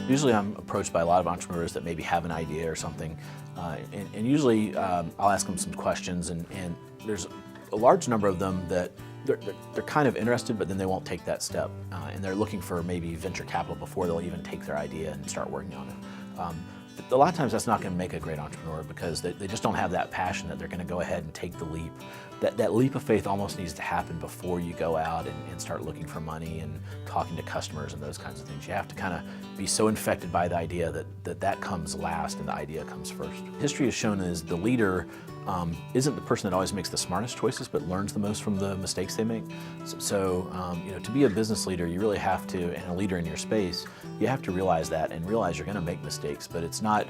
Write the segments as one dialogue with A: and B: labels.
A: Usually I'm approached by a lot of entrepreneurs that maybe have an idea or something, and usually I'll ask them some questions, and there's a large number of them that they're kind of interested, but then they won't take that step, and they're looking for maybe venture capital before they'll even take their idea and start working on it. A lot of times that's not going to make a great entrepreneur because they just don't have that passion that they're going to go ahead and take the leap. That leap of faith almost needs to happen before you go out and start looking for money and talking to customers and those kinds of things. You have to kind of be so infected by the idea that comes last and the idea comes first. History has shown is the leader isn't the person that always makes the smartest choices, but learns the most from the mistakes they make. So you know, to be a business leader, you really have to, and a leader in your space, you have to realize that and realize you're going to make mistakes, but it's not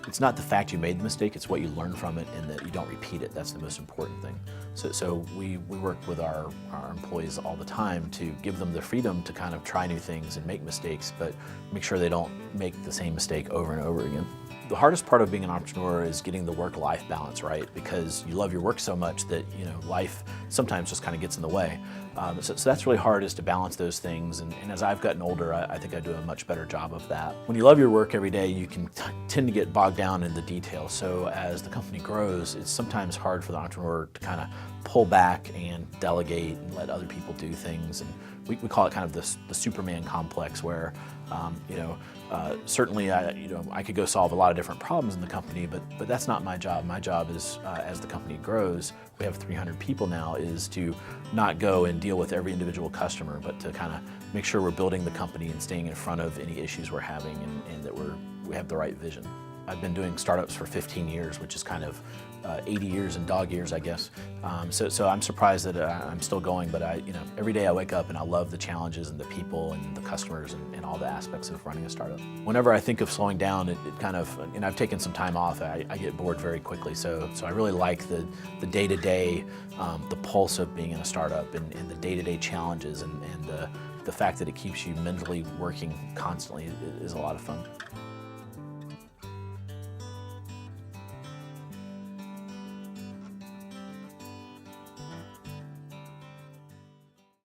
A: the fact you made the mistake, it's what you learn from it and that you don't repeat it. That's the most important thing. So we work with our employees all the time to give them the freedom to kind of try new things and make mistakes, but make sure they don't make the same mistake over and over again. The hardest part of being an entrepreneur is getting the work-life balance right, because you love your work so much that life sometimes just kind of gets in the way. So that's really hard, is to balance those things, and as I've gotten older, I think I do a much better job of that. When you love your work every day, you can tend to get bogged down in the details. So as the company grows, it's sometimes hard for the entrepreneur to kind of pull back and delegate and let other people do things. And we call it kind of the Superman complex, where certainly I could go solve a lot of different problems in the company, but that's not my job. My job is, as the company grows, we have 300 people now, is to not go and deal with every individual customer, but to kind of make sure we're building the company and staying in front of any issues we're having, and that we have the right vision. I've been doing startups for 15 years, which is kind of 80 years in dog years, I guess. So I'm surprised that I'm still going, but every day I wake up and I love the challenges and the people and the customers and all the aspects of running a startup. Whenever I think of slowing down, it kind of, and I've taken some time off, I get bored very quickly. So I really like the day-to-day, the pulse of being in a startup, and the day-to-day challenges, and the fact that it keeps you mentally working constantly is a lot of fun.